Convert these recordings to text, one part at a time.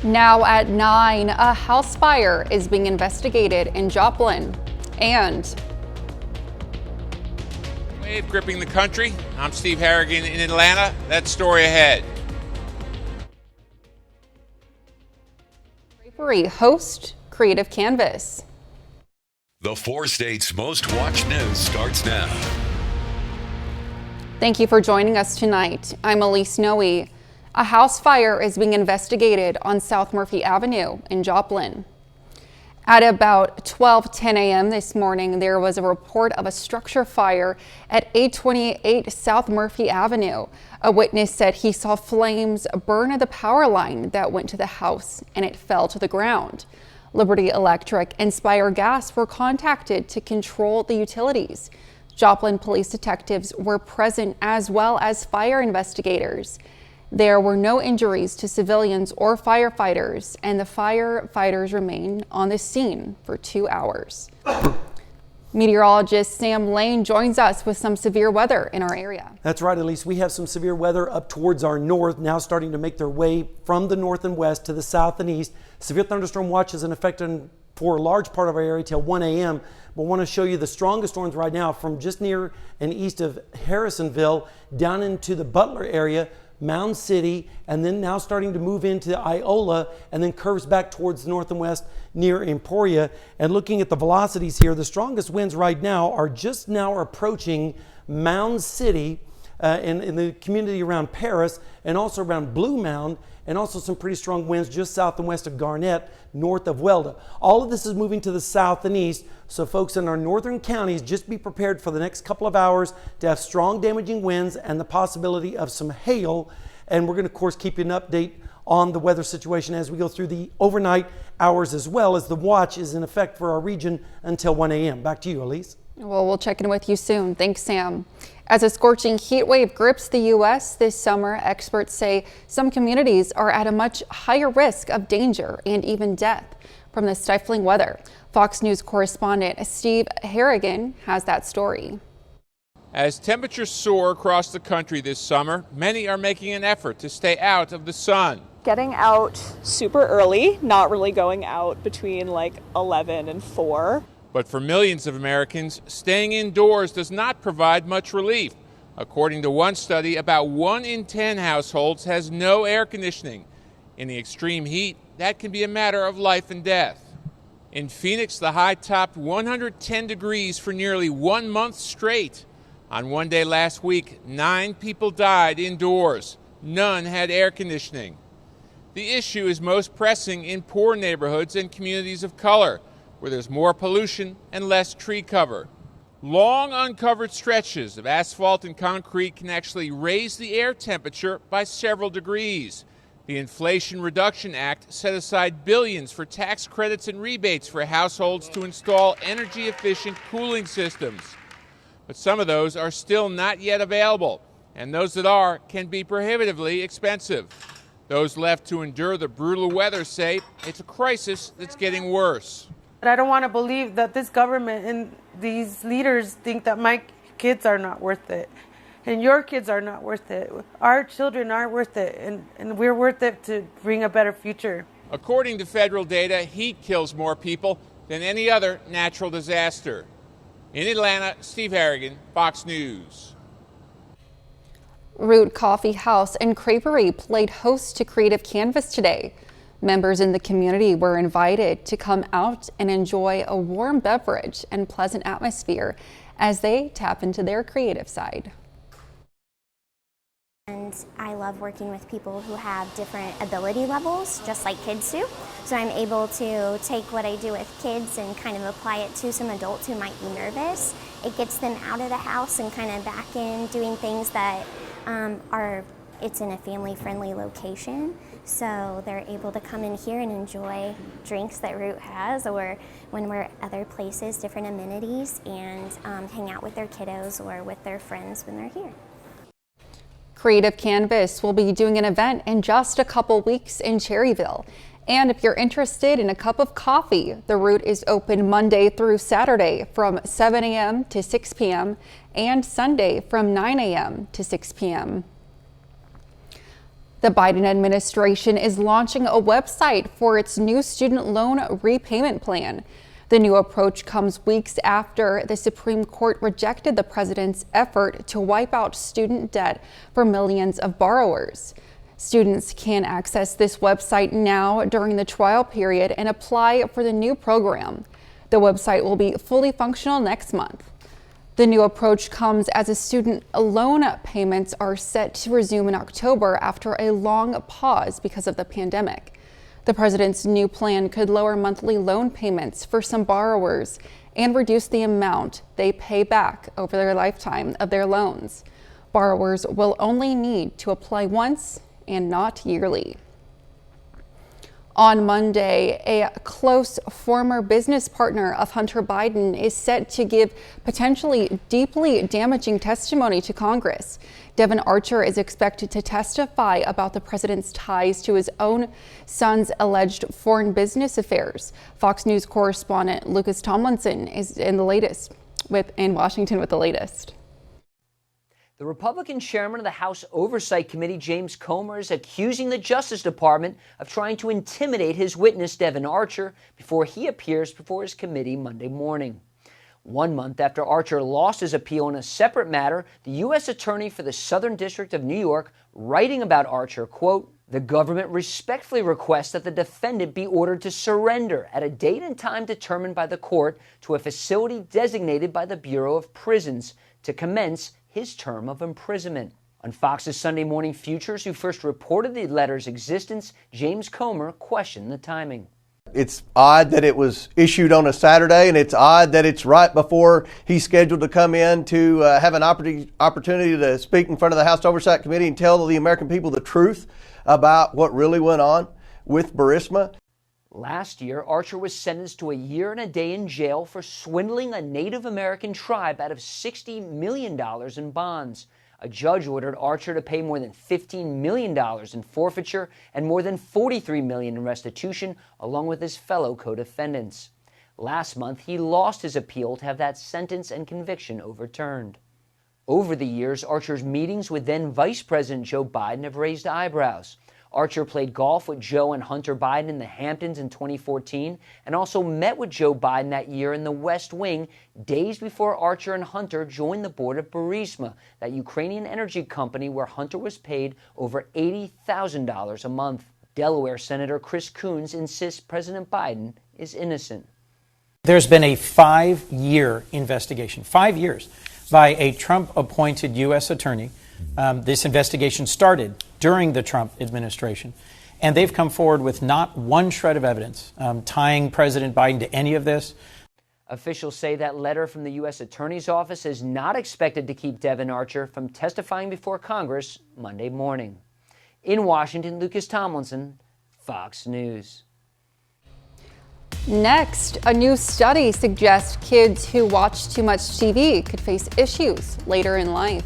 Now at 9, a house fire is being investigated in Joplin. And wave gripping the country. I'm Steve Harrigan in Atlanta. That story ahead. Drapery host Creative Canvas. The 4 states' most watched news starts now. Thank you for joining us tonight. I'm Elise Noe. A house fire is being investigated on South Murphy Avenue in Joplin. At about 12:10 a.m. this morning, there was a report of a structure fire at 828 South Murphy Avenue. A witness said he saw flames burn the power line that went to the house and it fell to the ground. Liberty Electric and Spire Gas were contacted to control the utilities. Joplin police detectives were present as well as fire investigators. There were no injuries to civilians or firefighters, and the firefighters remained on the scene for 2 hours. Meteorologist Sam Lane joins us with some severe weather in our area. That's right, Elise. We have some severe weather up towards our north, now starting to make their way from the north and west to the south and east. Severe thunderstorm watch is in effect for a large part of our area till 1 a.m. But I want to show you the strongest storms right now from just near and east of Harrisonville down into the Butler area, Mound City, and then now starting to move into Iola and then curves back towards the north and west near Emporia. And looking at the velocities here, the strongest winds right now are just now approaching Mound City in the community around Paris and also around Blue Mound, and also some pretty strong winds just south and west of Garnett, north of Welda. All of this is moving to the south and east, so folks in our northern counties, just be prepared for the next couple of hours to have strong damaging winds and the possibility of some hail. And we're going to, of course, keep you an update on the weather situation as we go through the overnight hours, as well as the watch is in effect for our region until 1 a.m. Back to you, Elise. Well, we'll check in with you soon. Thanks, Sam. As a scorching heat wave grips the U.S. this summer, experts say some communities are at a much higher risk of danger and even death from the stifling weather. Fox News correspondent Steve Harrigan has that story. As temperatures soar across the country this summer, many are making an effort to stay out of the sun. Getting out super early, not really going out between like 11 and 4. But for millions of Americans, staying indoors does not provide much relief. According to one study, about 1 in 10 households has no air conditioning. In the extreme heat, that can be a matter of life and death. In Phoenix, the high topped 110 degrees for nearly 1 month straight. On one day last week, 9 people died indoors. None had air conditioning. The issue is most pressing in poor neighborhoods and communities of color, where there's more pollution and less tree cover. Long uncovered stretches of asphalt and concrete can actually raise the air temperature by several degrees. The Inflation Reduction Act set aside billions for tax credits and rebates for households to install energy-efficient cooling systems. But some of those are still not yet available, and those that are can be prohibitively expensive. Those left to endure the brutal weather say it's a crisis that's getting worse. But I don't want to believe that this government and these leaders think that my kids are not worth it. And your kids are not worth it. Our children aren't worth it. And we're worth it to bring a better future. According to federal data, heat kills more people than any other natural disaster. In Atlanta, Steve Harrigan, Fox News. Root Coffee House and Creperie played host to Creative Canvas today. Members in the community were invited to come out and enjoy a warm beverage and pleasant atmosphere as they tap into their creative side. And I love working with people who have different ability levels, just like kids do. So I'm able to take what I do with kids and kind of apply it to some adults who might be nervous. It gets them out of the house and kind of back in doing things that it's in a family-friendly location. So they're able to come in here and enjoy drinks that Root has, or when we're at other places, different amenities, and hang out with their kiddos or with their friends when they're here. Creative Canvas will be doing an event in just a couple weeks in Cherryville. And if you're interested in a cup of coffee, the Root is open Monday through Saturday from 7 a.m. to 6 p.m. and Sunday from 9 a.m. to 6 p.m. The Biden administration is launching a website for its new student loan repayment plan. The new approach comes weeks after the Supreme Court rejected the president's effort to wipe out student debt for millions of borrowers. Students can access this website now during the trial period and apply for the new program. The website will be fully functional next month. The new approach comes as student loan payments are set to resume in October after a long pause because of the pandemic. The president's new plan could lower monthly loan payments for some borrowers and reduce the amount they pay back over their lifetime of their loans. Borrowers will only need to apply once and not yearly. On Monday, a close former business partner of Hunter Biden is set to give potentially deeply damaging testimony to Congress. Devin Archer is expected to testify about the president's ties to his own son's alleged foreign business affairs. Fox News correspondent Lucas Tomlinson is in Washington with the latest. The Republican chairman of the House Oversight Committee, James Comer, is accusing the Justice Department of trying to intimidate his witness, Devin Archer, before he appears before his committee Monday morning. 1 month after Archer lost his appeal in a separate matter, the U.S. Attorney for the Southern District of New York, writing about Archer, quote, "The government respectfully requests that the defendant be ordered to surrender at a date and time determined by the court to a facility designated by the Bureau of Prisons to commence his term of imprisonment." On Fox's Sunday Morning Futures, who first reported the letter's existence, James Comer questioned the timing. It's odd that it was issued on a Saturday, and it's odd that it's right before he's scheduled to come in to have an opportunity to speak in front of the House Oversight Committee and tell the American people the truth about what really went on with Burisma. Last year, Archer was sentenced to a year and a day in jail for swindling a Native American tribe out of $60 million in bonds. A judge ordered Archer to pay more than $15 million in forfeiture and more than $43 million in restitution, along with his fellow co-defendants. Last month, he lost his appeal to have that sentence and conviction overturned. Over the years, Archer's meetings with then Vice President Joe Biden have raised eyebrows. Archer played golf with Joe and Hunter Biden in the Hamptons in 2014 and also met with Joe Biden that year in the West Wing days before Archer and Hunter joined the board of Burisma, that Ukrainian energy company where Hunter was paid over $80,000 a month. Delaware Senator Chris Coons insists President Biden is innocent. There's been a 5-year investigation, 5 years, by a Trump-appointed U.S. attorney. This investigation started during the Trump administration, and they've come forward with not one shred of evidence tying President Biden to any of this. Officials say that letter from the U.S. Attorney's Office is not expected to keep Devin Archer from testifying before Congress Monday morning. In Washington, Lucas Tomlinson, Fox News. Next, a new study suggests kids who watch too much TV could face issues later in life.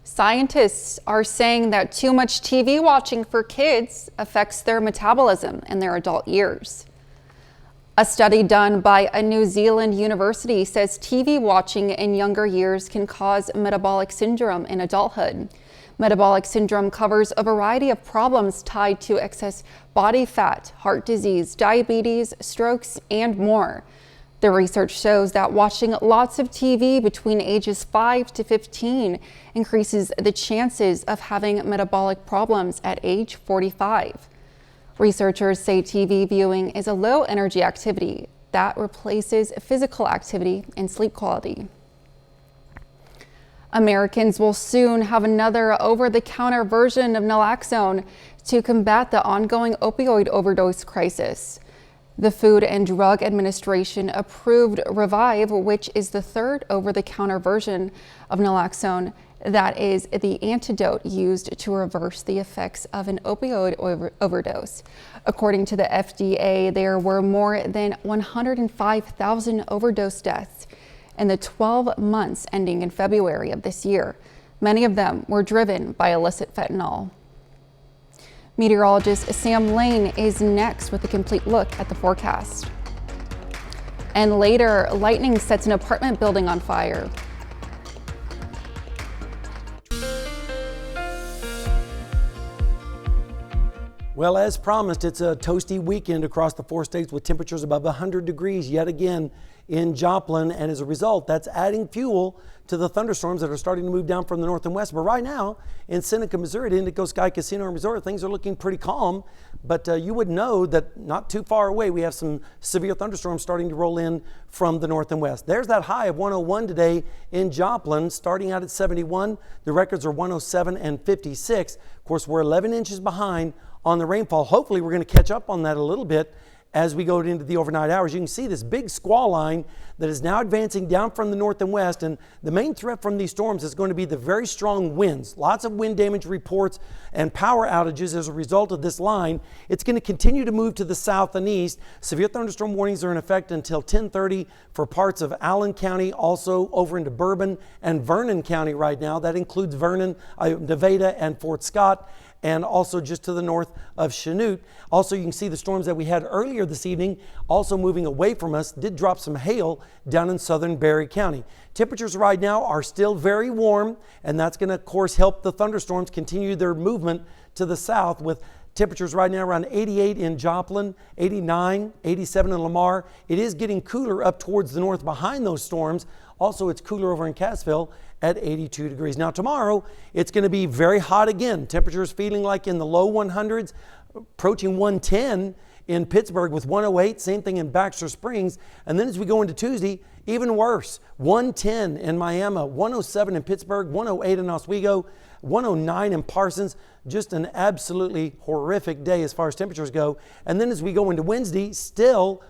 Scientists are saying that too much TV watching for kids affects their metabolism in their adult years. A study done by a New Zealand university says TV watching in younger years can cause metabolic syndrome in adulthood. Metabolic syndrome covers a variety of problems tied to excess body fat, heart disease, diabetes, strokes, and more. The research shows that watching lots of TV between ages 5 to 15 increases the chances of having metabolic problems at age 45. Researchers say TV viewing is a low-energy activity that replaces physical activity and sleep quality. Americans will soon have another over-the-counter version of naloxone to combat the ongoing opioid overdose crisis. The Food and Drug Administration approved Revive, which is the third over-the-counter version of naloxone that is the antidote used to reverse the effects of an opioid overdose. According to the FDA, there were more than 105,000 overdose deaths in the 12 months ending in February of this year. Many of them were driven by illicit fentanyl. Meteorologist Sam Lane is next with a complete look at the forecast. And later, lightning sets an apartment building on fire. Well, as promised, it's a toasty weekend across the 4 states with temperatures above 100 degrees yet again in Joplin. And as a result, that's adding fuel to the thunderstorms that are starting to move down from the north and west. But right now in Seneca, Missouri, at Indigo Sky Casino and Resort, things are looking pretty calm. But you would know that not too far away, we have some severe thunderstorms starting to roll in from the north and west. There's that high of 101 today in Joplin, starting out at 71. The records are 107 and 56. Of course, we're 11 inches behind on the rainfall. Hopefully we're going to catch up on that a little bit as we go into the overnight hours. You can see this big squall line that is now advancing down from the north and west, and the main threat from these storms is going to be the very strong winds. Lots of wind damage reports and power outages as a result of this line. It's going to continue to move to the south and east. Severe thunderstorm warnings are in effect until 10:30 for parts of Allen County, also over into Bourbon and Vernon County right now. That includes Vernon, Nevada, and Fort Scott, and also just to the north of Chanute. Also, you can see the storms that we had earlier this evening also moving away from us, did drop some hail down in southern Barry County. Temperatures right now are still very warm, and that's going to, of course, help the thunderstorms continue their movement to the south, with temperatures right now around 88 in Joplin, 89, 87 in Lamar. It is getting cooler up towards the north behind those storms. Also, it's cooler over in Cassville at 82 degrees. Now tomorrow, it's going to be very hot again. Temperatures feeling like in the low 100s, approaching 110 in Pittsburgh with 108, same thing in Baxter Springs. And then as we go into Tuesday, even worse, 110 in Miami, 107 in Pittsburgh, 108 in Oswego, 109 in Parsons. Just an absolutely horrific day as far as temperatures go. And then as we go into Wednesday, still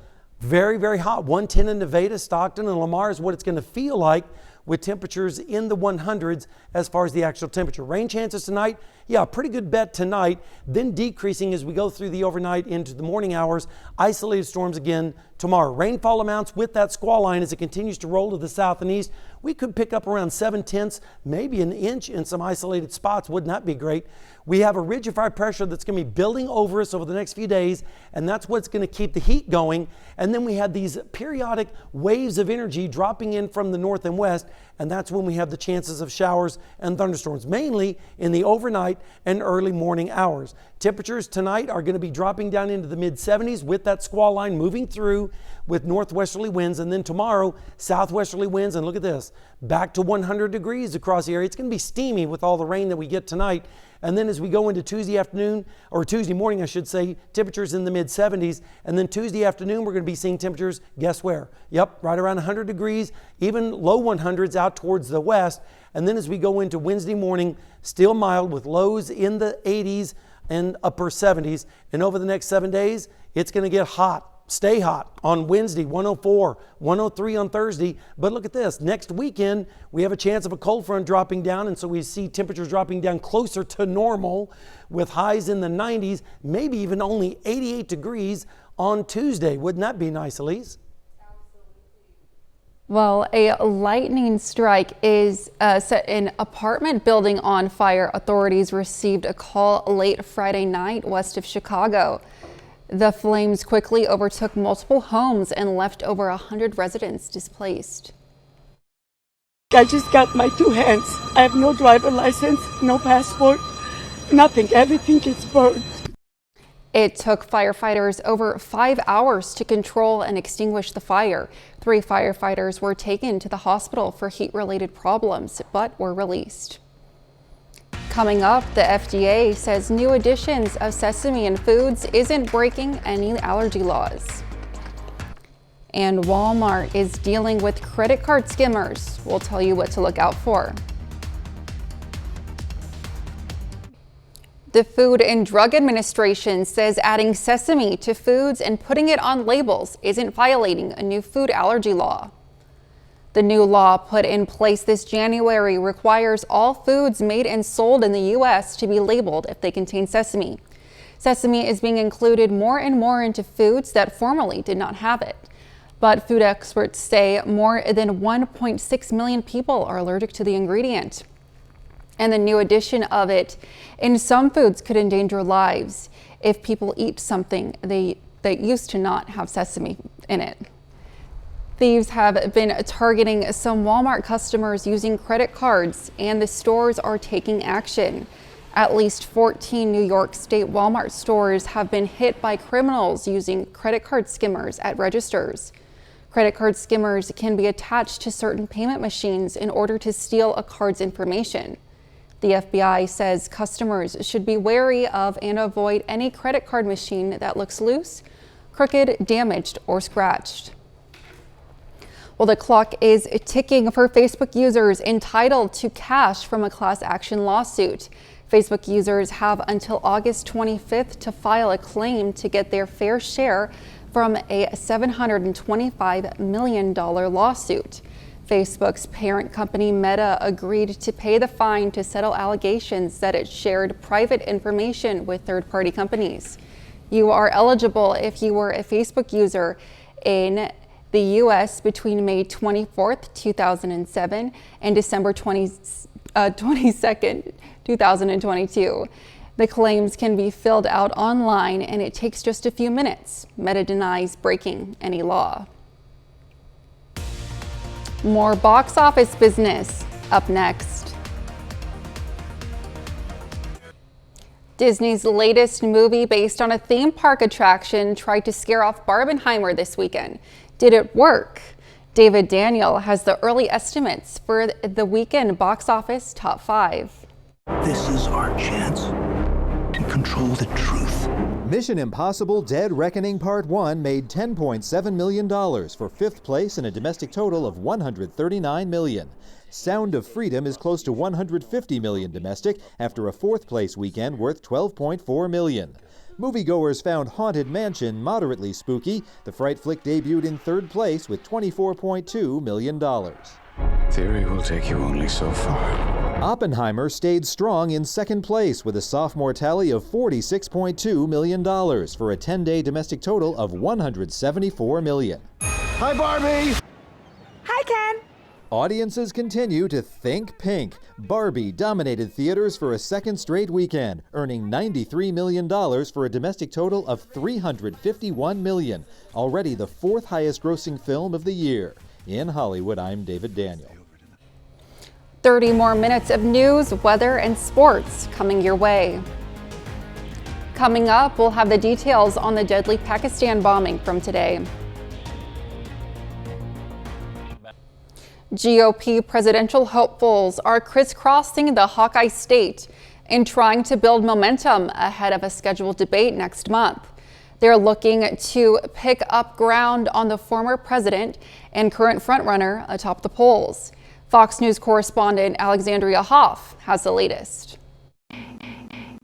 very, very hot. 110 in Nevada, Stockton, and Lamar is what it's going to feel like, with temperatures in the 100s as far as the actual temperature. Rain chances tonight, yeah, pretty good bet tonight, then decreasing as we go through the overnight into the morning hours. Isolated storms again tomorrow. Rainfall amounts with that squall line as it continues to roll to the south and east. We could pick up around 7/10, maybe an inch in some isolated spots. Wouldn't that be great? We have a ridge of high pressure that's going to be building over us over the next few days, and that's what's going to keep the heat going. And then we have these periodic waves of energy dropping in from the north and west, and that's when we have the chances of showers and thunderstorms, mainly in the overnight and early morning hours. Temperatures tonight are going to be dropping down into the mid-70s with that squall line moving through with northwesterly winds, and then tomorrow southwesterly winds, and look at this, back to 100 degrees across the area. It's going to be steamy with all the rain that we get tonight. And then as we go into Tuesday afternoon, or Tuesday morning, I should say, temperatures in the mid-70s. And then Tuesday afternoon, we're going to be seeing temperatures, guess where? Yep, right around 100 degrees, even low 100s out towards the west. And then as we go into Wednesday morning, still mild with lows in the 80s and upper 70s. And over the next 7 days, it's going to get hot. Stay hot on Wednesday, 104, 103 on Thursday. But look at this. Next weekend, we have a chance of a cold front dropping down, and so we see temperatures dropping down closer to normal with highs in the 90s, maybe even only 88 degrees on Tuesday. Wouldn't that be nice, Elise? Well, a lightning strike is set an apartment building on fire. Authorities received a call late Friday night west of Chicago. The flames quickly overtook multiple homes and left over 100 residents displaced. I just got my 2 hands. I have no driver license, no passport, nothing. Everything is burned. It took firefighters over 5 hours to control and extinguish the fire. 3 firefighters were taken to the hospital for heat-related problems, but were released. Coming up, the FDA says new additions of sesame in foods isn't breaking any allergy laws. And Walmart is dealing with credit card skimmers. We'll tell you what to look out for. The Food and Drug Administration says adding sesame to foods and putting it on labels isn't violating a new food allergy law. The new law put in place this January requires all foods made and sold in the U.S. to be labeled if they contain sesame. Sesame is being included more and more into foods that formerly did not have it. But food experts say more than 1.6 million people are allergic to the ingredient. And the new addition of it in some foods could endanger lives if people eat something that used to not have sesame in it. Thieves have been targeting some Walmart customers using credit cards, and the stores are taking action. At least 14 New York State Walmart stores have been hit by criminals using credit card skimmers at registers. Credit card skimmers can be attached to certain payment machines in order to steal a card's information. The FBI says customers should be wary of and avoid any credit card machine that looks loose, crooked, damaged, or scratched. Well, the clock is ticking for Facebook users entitled to cash from a class action lawsuit. Facebook users have until August 25th to file a claim to get their fair share from a $725 million lawsuit. Facebook's parent company Meta agreed to pay the fine to settle allegations that it shared private information with third-party companies. You are eligible if you were a Facebook user in the U.S. between May 24th, 2007 and December 22nd, 2022. The claims can be filled out online and it takes just a few minutes. Meta denies breaking any law. More box office business up next. Disney's latest movie based on a theme park attraction tried to scare off Barbenheimer this weekend. Did it work? David Daniel has the early estimates for the weekend box office top 5. This is our chance to control the truth. Mission Impossible Dead Reckoning Part 1 made $10.7 million for 5th place in a domestic total of $139 million. Sound of Freedom is close to $150 million domestic after a 4th place weekend worth $12.4 million. Moviegoers found Haunted Mansion moderately spooky. The fright flick debuted in 3rd place with $24.2 million. Theory will take you only so far. Oppenheimer stayed strong in 2nd place with a sophomore tally of $46.2 million for a 10-day domestic total of $174 million. Hi, Barbie! Hi, Ken! Audiences continue to think pink. Barbie dominated theaters for a 2nd straight weekend, earning $93 million for a domestic total of $351 million, already the 4th highest grossing film of the year. In Hollywood, I'm David Daniel. 30 more minutes of news, weather, and sports coming your way. Coming up, we'll have the details on the deadly Pakistan bombing from today. GOP presidential hopefuls are crisscrossing the Hawkeye State in trying to build momentum ahead of a scheduled debate next month. They're looking to pick up ground on the former president and current frontrunner atop the polls. Fox News correspondent Alexandria Hoff has the latest.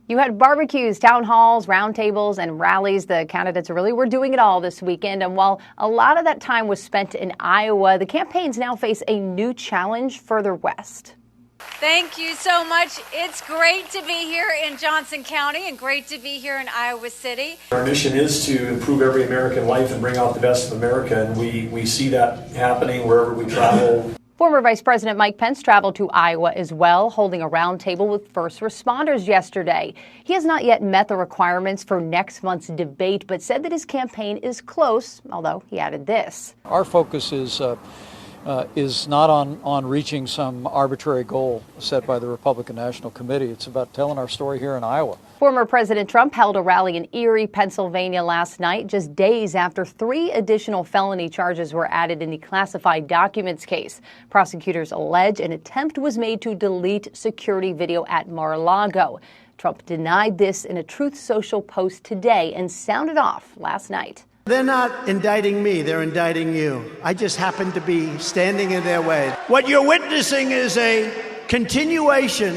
You had barbecues, town halls, roundtables, and rallies. The candidates really were doing it all this weekend. And while a lot of that time was spent in Iowa, the campaigns now face a new challenge further west. Thank you so much. It's great to be here in Johnson County and great to be here in Iowa City. Our mission is to improve every American life and bring out the best of America, and we see that happening wherever we travel. Former Vice President Mike Pence traveled to Iowa as well, holding a roundtable with first responders yesterday. He has not yet met the requirements for next month's debate, but said that his campaign is close, although he added this. Our focus is not on reaching some arbitrary goal set by the Republican National Committee. It's about telling our story here in Iowa. Former President Trump held a rally in Erie, Pennsylvania last night, just days after 3 additional felony charges were added in the classified documents case. Prosecutors allege an attempt was made to delete security video at Mar-a-Lago. Trump denied this in a Truth Social post today and sounded off last night. They're not indicting me, they're indicting you. I just happen to be standing in their way. What you're witnessing is a continuation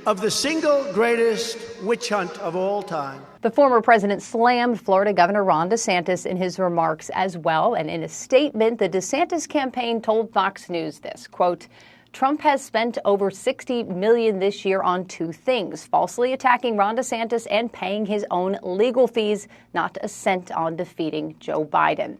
of the single greatest witch hunt of all time. The former president slammed Florida Governor Ron DeSantis in his remarks as well. And in a statement, the DeSantis campaign told Fox News this, quote, Trump has spent over $60 million this year on 2 things, falsely attacking Ron DeSantis and paying his own legal fees, not a cent on defeating Joe Biden.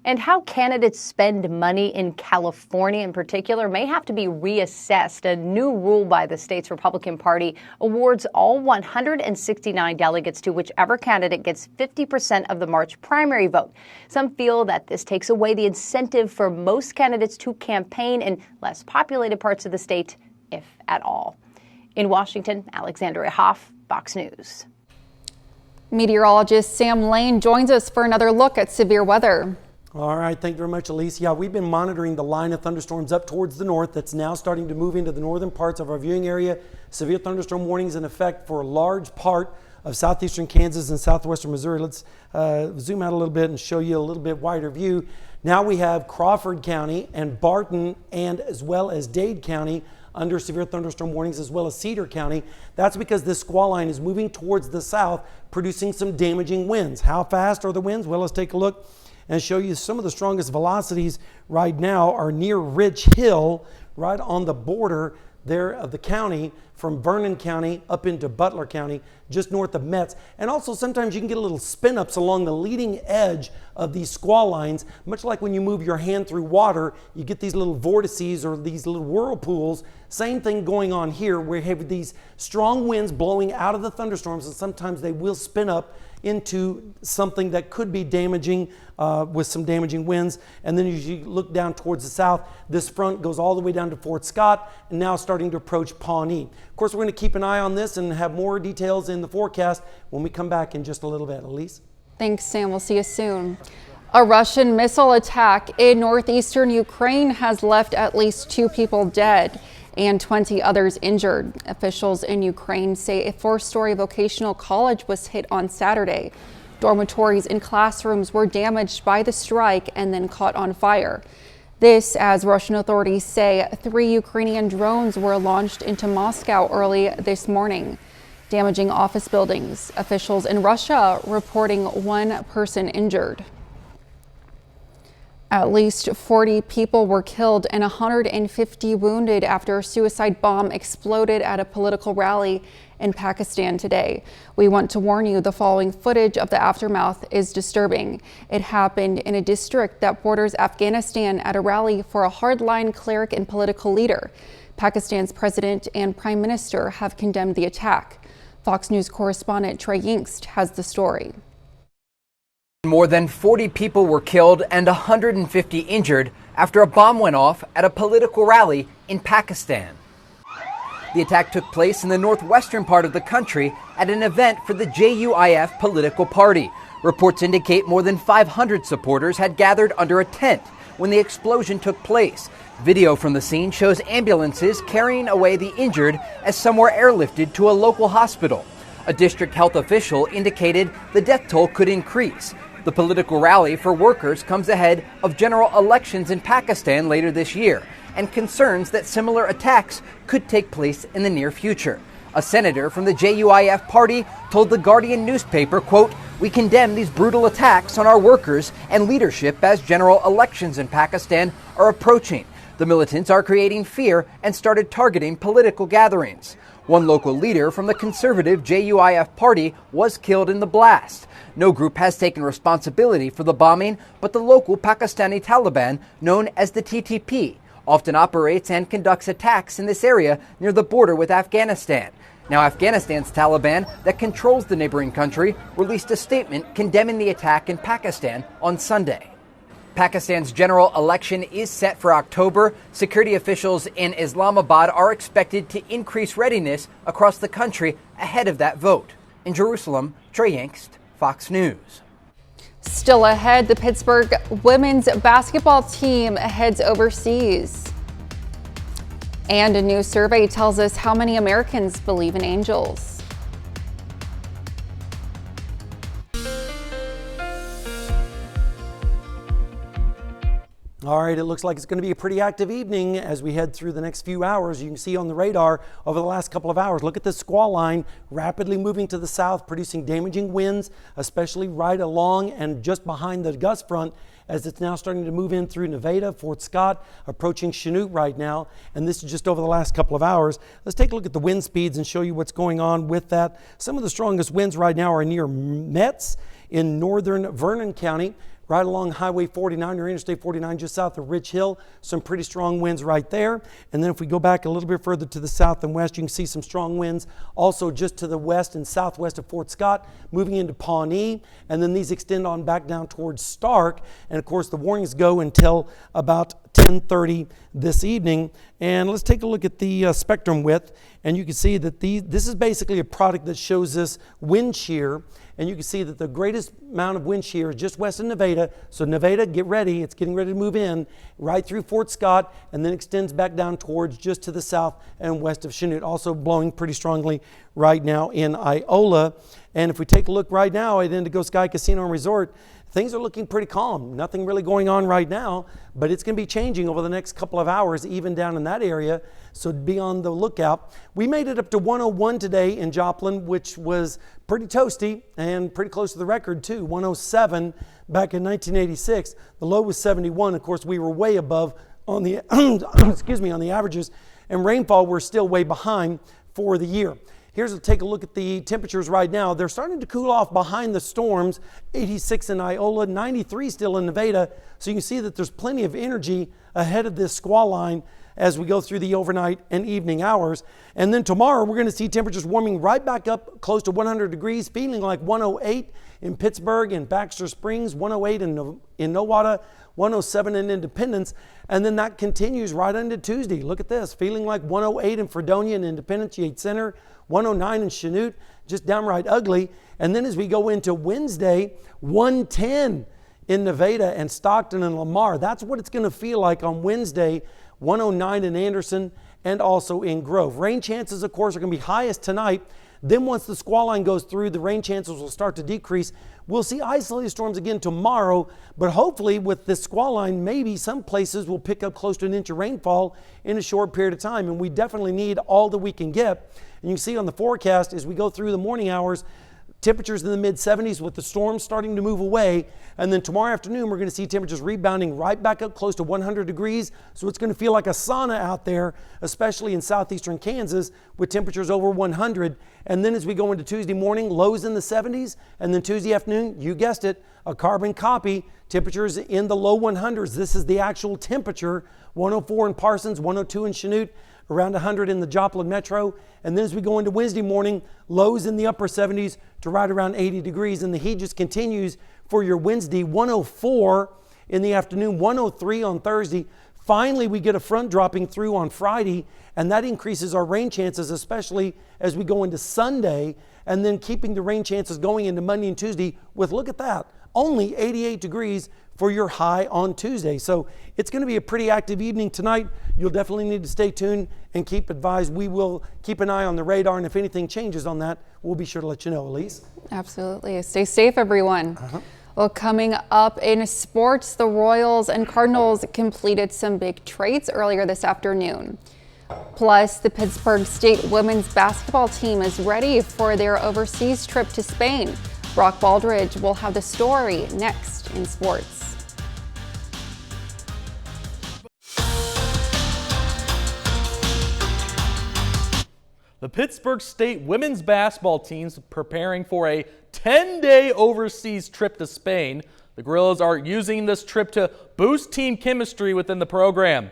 And how candidates spend money in California in particular may have to be reassessed. A new rule by the state's Republican Party awards all 169 delegates to whichever candidate gets 50% of the March primary vote. Some feel that this takes away the incentive for most candidates to campaign in less populated parts of the state, if at all. In Washington, Alexandria Hoff, Fox News. Meteorologist Sam Lane joins us for another look at severe weather. All right, thank you very much, Elise. Yeah, we've been monitoring the line of thunderstorms up towards the north that's now starting to move into the northern parts of our viewing area. Severe thunderstorm warnings in effect for a large part of southeastern Kansas and southwestern Missouri. Let's zoom out a little bit and show you a little bit wider view. Now we have Crawford County and Barton and as well as Dade County under severe thunderstorm warnings, as well as Cedar County. That's because this squall line is moving towards the south, producing some damaging winds. How fast are the winds? Well, let's take a look and show you some of the strongest velocities right now are near Ridge Hill, right on the border there of the county from Vernon County up into Butler County, just north of Metz. And also sometimes you can get a little spin ups along the leading edge of these squall lines, much like when you move your hand through water, you get these little vortices or these little whirlpools. Same thing going on here, where you have these strong winds blowing out of the thunderstorms, and sometimes they will spin up into something that could be damaging with some damaging winds. And then as you look down towards the south, this front goes all the way down to Fort Scott and now starting to approach Pawnee. Of course, we're going to keep an eye on this and have more details in the forecast when we come back in just a little bit. Elise? Thanks, Sam. We'll see you soon. A Russian missile attack in northeastern Ukraine has left at least 2 people dead and 20 others injured. Officials in Ukraine say a 4-story vocational college was hit on Saturday. Dormitories and classrooms were damaged by the strike and then caught on fire. This, as Russian authorities say, 3 Ukrainian drones were launched into Moscow early this morning, damaging office buildings. Officials in Russia reporting 1 person injured. At least 40 people were killed and 150 wounded after a suicide bomb exploded at a political rally in Pakistan today. We want to warn you, the following footage of the aftermath is disturbing. It happened in a district that borders Afghanistan at a rally for a hardline cleric and political leader. Pakistan's president and prime minister have condemned the attack. Fox News correspondent Trey Yingst has the story. More than 40 people were killed and 150 injured after a bomb went off at a political rally in Pakistan. The attack took place in the northwestern part of the country at an event for the JUIF political party. Reports indicate more than 500 supporters had gathered under a tent when the explosion took place. Video from the scene shows ambulances carrying away the injured as some were airlifted to a local hospital. A district health official indicated the death toll could increase. The political rally for workers comes ahead of general elections in Pakistan later this year and concerns that similar attacks could take place in the near future. A senator from the JUIF party told the Guardian newspaper, quote, "We condemn these brutal attacks on our workers and leadership as general elections in Pakistan are approaching. The militants are creating fear and started targeting political gatherings." One local leader from the conservative JUIF party was killed in the blast. No group has taken responsibility for the bombing, but the local Pakistani Taliban, known as the TTP, often operates and conducts attacks in this area near the border with Afghanistan. Now, Afghanistan's Taliban, that controls the neighboring country, released a statement condemning the attack in Pakistan on Sunday. Pakistan's general election is set for October. Security officials in Islamabad are expected to increase readiness across the country ahead of that vote. In Jerusalem, Trey Yingst, Fox News. Still ahead, the Pittsburgh women's basketball team heads overseas. And a new survey tells us how many Americans believe in angels. All right, it looks like it's going to be a pretty active evening as we head through the next few hours. You can see on the radar over the last couple of hours, look at this squall line rapidly moving to the south, producing damaging winds, especially right along and just behind the gust front as it's now starting to move in through Nevada, Fort Scott, approaching Chanute right now. And this is just over the last couple of hours. Let's take a look at the wind speeds and show you what's going on with that. Some of the strongest winds right now are near Metz in northern Vernon County, right along Highway 49 or Interstate 49 just south of Ridge Hill. Some pretty strong winds right there. And then if we go back a little bit further to the south and west, you can see some strong winds also just to the west and southwest of Fort Scott, moving into Pawnee. And then these extend on back down towards Stark. And of course, the warnings go until about 10:30 this evening. And let's take a look at the spectrum width, and you can see that this is basically a product that shows us wind shear, and you can see that the greatest amount of wind shear is just west of Nevada. So Nevada, get ready, it's getting ready to move in right through Fort Scott, and then extends back down towards just to the south and west of Chanute, also blowing pretty strongly right now in Iola. And if we take a look right now at Indigo Sky Casino and Resort, things are looking pretty calm. Nothing really going on right now, but it's going to be changing over the next couple of hours, even down in that area. So be on the lookout. We made it up to 101 today in Joplin, which was pretty toasty and pretty close to the record too. 107 back in 1986. The low was 71. Of course, we were way above on the excuse me, on the averages, and rainfall we're still way behind for the year. Here's a take a look at the temperatures right now. They're starting to cool off behind the storms. 86 in Iola, 93 still in Nevada. So you can see that there's plenty of energy ahead of this squall line as we go through the overnight and evening hours. And then tomorrow we're going to see temperatures warming right back up close to 100 degrees, feeling like 108 in Pittsburgh and Baxter Springs, 108 in Nowata, 107 in Independence, and then that continues right into Tuesday. Look at this, feeling like 108 in Fredonia and Independence, Yates Center, 109 in Chanute, just downright ugly. And then as we go into Wednesday, 110 in Nevada and Stockton and Lamar. That's what it's going to feel like on Wednesday, 109 in Anderson and also in Grove. Rain chances, of course, are going to be highest tonight. Then once the squall line goes through, the rain chances will start to decrease. We'll see isolated storms again tomorrow, but hopefully with this squall line, maybe some places will pick up close to an inch of rainfall in a short period of time, and we definitely need all that we can get. And you can see on the forecast as we go through the morning hours, temperatures in the mid-70s with the storms starting to move away. And then tomorrow afternoon, we're going to see temperatures rebounding right back up close to 100 degrees. So it's going to feel like a sauna out there, especially in southeastern Kansas with temperatures over 100. And then as we go into Tuesday morning, lows in the 70s. And then Tuesday afternoon, you guessed it, a carbon copy, temperatures in the low 100s. This is the actual temperature, 104 in Parsons, 102 in Chanute, around 100 in the Joplin Metro. And then as we go into Wednesday morning, lows in the upper 70s to right around 80 degrees. And the heat just continues for your Wednesday, 104 in the afternoon, 103 on Thursday. Finally, we get a front dropping through on Friday, and that increases our rain chances, especially as we go into Sunday, and then keeping the rain chances going into Monday and Tuesday with, look at that, only 88 degrees for your high on Tuesday. So it's going to be a pretty active evening tonight. You'll definitely need to stay tuned and keep advised. We will keep an eye on the radar, and if anything changes on that, we'll be sure to let you know. Elise? Absolutely. Stay safe, everyone. Well, coming up in sports, the Royals and Cardinals completed some big trades earlier this afternoon. Plus, the Pittsburgh State women's basketball team is ready for their overseas trip to Spain. Brock Baldridge will have the story next in sports. The Pittsburgh State women's basketball team's preparing for a 10-day overseas trip to Spain. The Gorillas are using this trip to boost team chemistry within the program.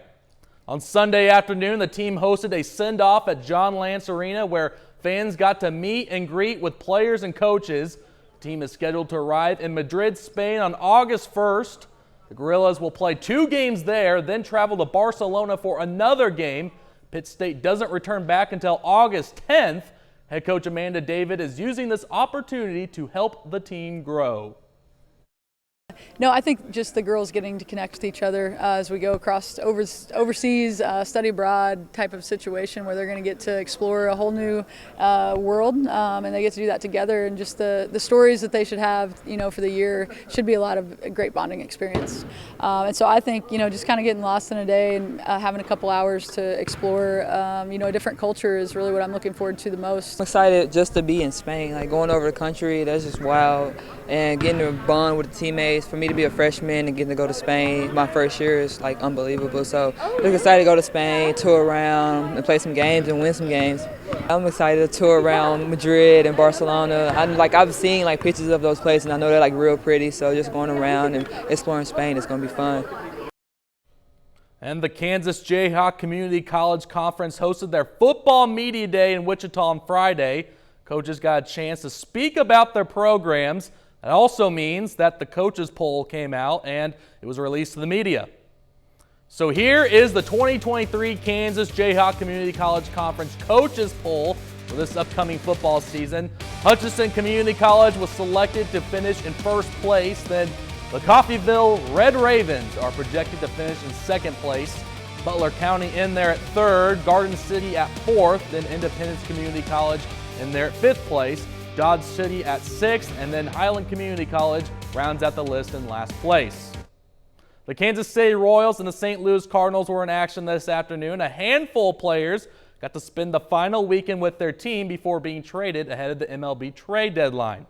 On Sunday afternoon, the team hosted a send-off at John Lance Arena where fans got to meet and greet with players and coaches. The team is scheduled to arrive in Madrid, Spain on August 1st. The Gorillas will play 2 games there, then travel to Barcelona for another game. Pitt State doesn't return back until August 10th. Head coach Amanda David is using this opportunity to help the team grow. No, I think just the girls getting to connect with each other as we go across overseas, study abroad type of situation where they're going to get to explore a whole new world, and they get to do that together. And just the stories that they should have, for the year should be a lot of great bonding experience. And so I think, just kind of getting lost in a day and having a couple hours to explore, a different culture is really what I'm looking forward to the most. I'm excited just to be in Spain, like going over the country. That's just wild, and getting to bond with the teammates. For me to be a freshman and getting to go to Spain my first year is like unbelievable. So I'm excited to go to Spain, tour around, and play some games and win some games. I'm excited to tour around Madrid and Barcelona. I've seen pictures of those places, and I know they're real pretty. So just going around and exploring Spain is going to be fun. And the Kansas Jayhawk Community College Conference hosted their football media day in Wichita on Friday. Coaches got a chance to speak about their programs. It also means that the coaches poll came out and it was released to the media. So here is the 2023 Kansas Jayhawk Community College Conference coaches poll for this upcoming football season. Hutchinson Community College was selected to finish in first place. Then the Coffeyville Red Ravens are projected to finish in second place. Butler County in there at third, Garden City at fourth, then Independence Community College in there at fifth place, Dodge City at sixth, and then Highland Community College rounds out the list in last place. The Kansas City Royals and the St. Louis Cardinals were in action this afternoon. A handful of players got to spend the final weekend with their team before being traded ahead of the MLB trade deadline.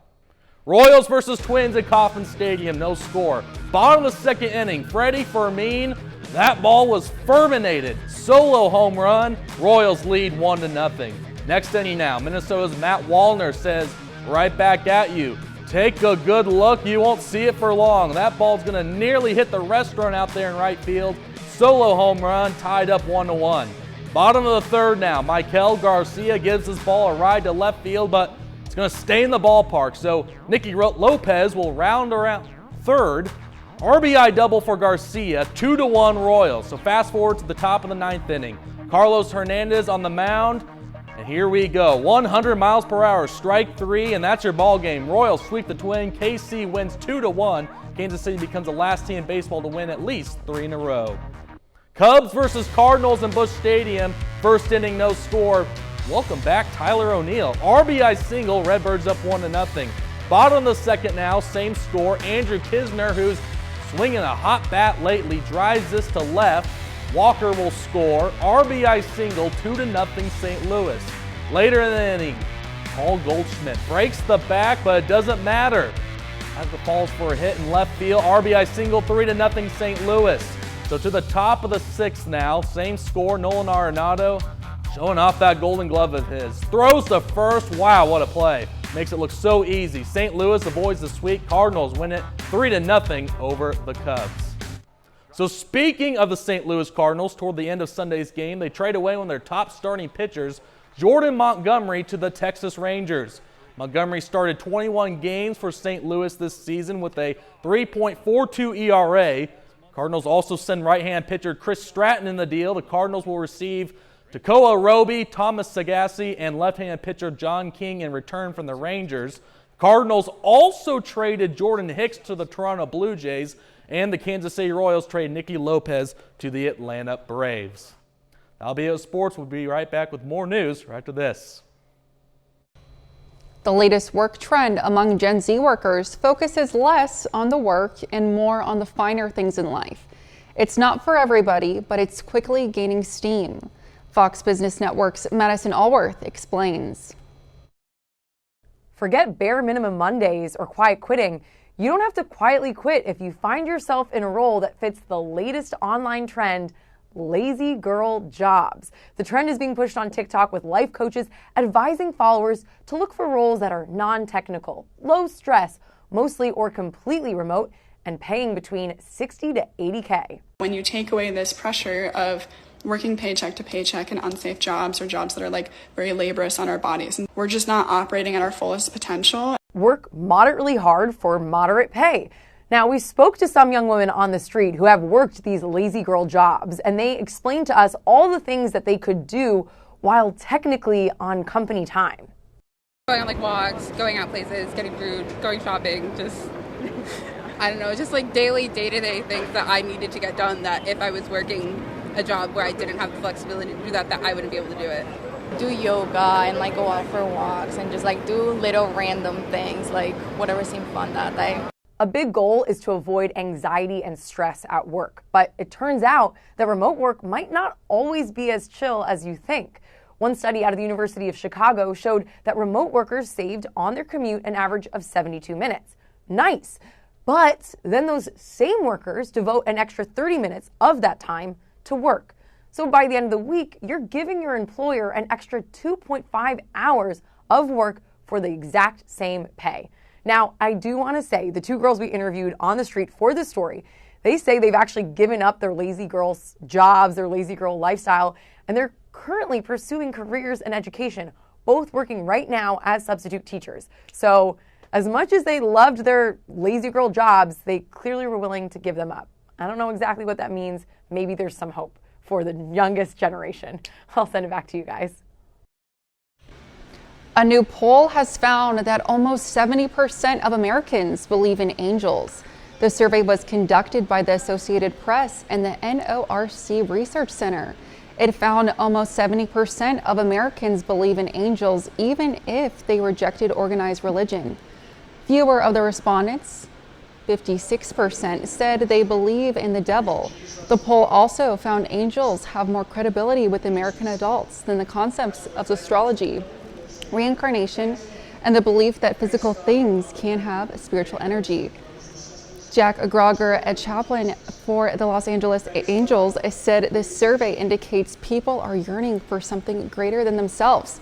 Royals versus Twins at Kauffman Stadium, no score. Bottom of the second inning, Freddie Fermin, that ball was fulminated. Solo home run, Royals lead 1-0. Next inning now, Minnesota's Matt Wallner says, right back at you. Take a good look, you won't see it for long. That ball's gonna nearly hit the restaurant out there in right field. Solo home run, tied up 1-1. Bottom of the third now, Michael Garcia gives his ball a ride to left field, but it's gonna stay in the ballpark. So Nicky Lopez will round around third. RBI double for Garcia, 2-1 Royals. So fast forward to the top of the ninth inning. Carlos Hernandez on the mound. And here we go, 100 miles per hour, strike three, and that's your ball game. Royals sweep the Twin, KC wins 2-1. Kansas City becomes the last team in baseball to win at least 3 in a row. Cubs versus Cardinals in Busch Stadium, first inning, no score. Welcome back, Tyler O'Neill. RBI single, Redbirds up 1-0. Bottom of the second now, same score. Andrew Kisner, who's swinging a hot bat lately, drives this to left. Walker will score. RBI single, 2-0 St. Louis. Later in the inning, Paul Goldschmidt breaks the back, but it doesn't matter. As the falls for a hit in left field, RBI single, 3-0 St. Louis. So to the top of the sixth now, same score, Nolan Arenado showing off that golden glove of his. Throws to first, wow, what a play. Makes it look so easy. St. Louis avoids the sweep. Cardinals win it 3-0 over the Cubs. So speaking of the St. Louis Cardinals, toward the end of Sunday's game, they trade away one of their top starting pitchers, Jordan Montgomery, to the Texas Rangers. Montgomery started 21 games for St. Louis this season with a 3.42 ERA. Cardinals also send right-hand pitcher Chris Stratton in the deal. The Cardinals will receive Tekoa Roby, Thomas Sagassi, and left-hand pitcher John King in return from the Rangers. Cardinals also traded Jordan Hicks to the Toronto Blue Jays, and the Kansas City Royals trade Nicky Lopez to the Atlanta Braves. That'll be it with sports. We'll be right back with more news right after this. The latest work trend among Gen Z workers focuses less on the work and more on the finer things in life. It's not for everybody, but it's quickly gaining steam. Fox Business Network's Madison Allworth explains. Forget bare minimum Mondays or quiet quitting. You don't have to quietly quit if you find yourself in a role that fits the latest online trend, lazy girl jobs. The trend is being pushed on TikTok with life coaches advising followers to look for roles that are non-technical, low stress, mostly or completely remote, and paying between 60 to 80K. When you take away this pressure of working paycheck to paycheck in unsafe jobs or jobs that are like very laborious on our bodies, and we're just not operating at our fullest potential. Work moderately hard for moderate pay. Now, we spoke to some young women on the street who have worked these lazy girl jobs, and they explained to us all the things that they could do while technically on company time. Going on like walks, going out places, getting food, going shopping, just, I don't know, just like daily, day-to-day things that I needed to get done that if I was working a job where I didn't have the flexibility to do that I wouldn't be able to do it. Do yoga and like go out for walks and just like do little random things, like whatever seemed fun that day. A big goal is to avoid anxiety and stress at work, but it turns out that remote work might not always be as chill as you think. One study out of the University of Chicago showed that remote workers saved on their commute an average of 72 minutes. Nice! But then those same workers devote an extra 30 minutes of that time to work. So by the end of the week, you're giving your employer an extra 2.5 hours of work for the exact same pay. Now, I do want to say the two girls we interviewed on the street for this story, they say they've actually given up their lazy girl jobs, their lazy girl lifestyle, and they're currently pursuing careers in education, both working right now as substitute teachers. So as much as they loved their lazy girl jobs, they clearly were willing to give them up. I don't know exactly what that means. Maybe there's some hope for the youngest generation. I'll send it back to you guys. A new poll has found that almost 70% of Americans believe in angels. The survey was conducted by the Associated Press and the NORC Research Center. It found almost 70% of Americans believe in angels, even if they rejected organized religion. Fewer of the respondents, 56%, said they believe in the devil. The poll also found angels have more credibility with American adults than the concepts of astrology, reincarnation, and the belief that physical things can have spiritual energy. Jack Groger, a chaplain for the Los Angeles Angels, said this survey indicates people are yearning for something greater than themselves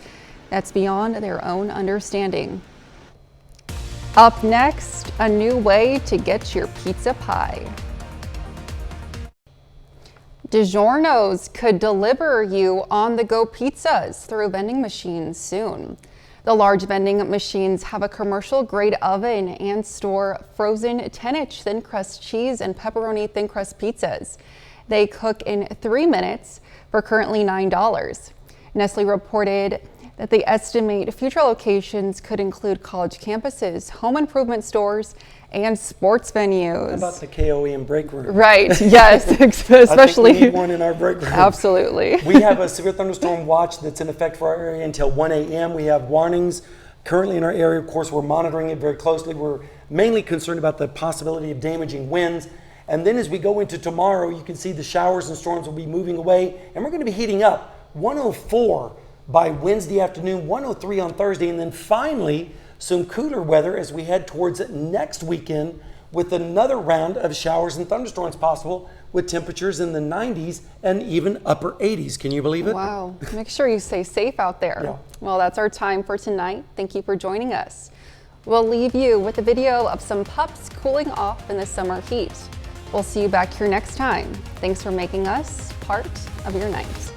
that's beyond their own understanding. Up next, a new way to get your pizza pie. DiGiorno's could deliver you on-the-go pizzas through vending machines soon. The large vending machines have a commercial-grade oven and store frozen 10-inch thin-crust cheese and pepperoni thin-crust pizzas. They cook in 3 minutes for currently $9. Nestle reported that they estimate future locations could include college campuses, home improvement stores, and sports venues. How about the KOAM break room? Right, yes, especially. I think we need one in our break room. Absolutely. We have a severe thunderstorm watch that's in effect for our area until 1 a.m. We have warnings currently in our area. Of course, we're monitoring it very closely. We're mainly concerned about the possibility of damaging winds. And then as we go into tomorrow, you can see the showers and storms will be moving away, and we're going to be heating up. 104 by Wednesday afternoon, 103 on Thursday, and then finally some cooler weather as we head towards next weekend with another round of showers and thunderstorms possible with temperatures in the 90s and even upper 80s. Can you believe it? Wow. Make sure you stay safe out there. Yeah. Well, that's our time for tonight. Thank you for joining us. We'll leave you with a video of some pups cooling off in the summer heat. We'll see you back here next time. Thanks for making us part of your night.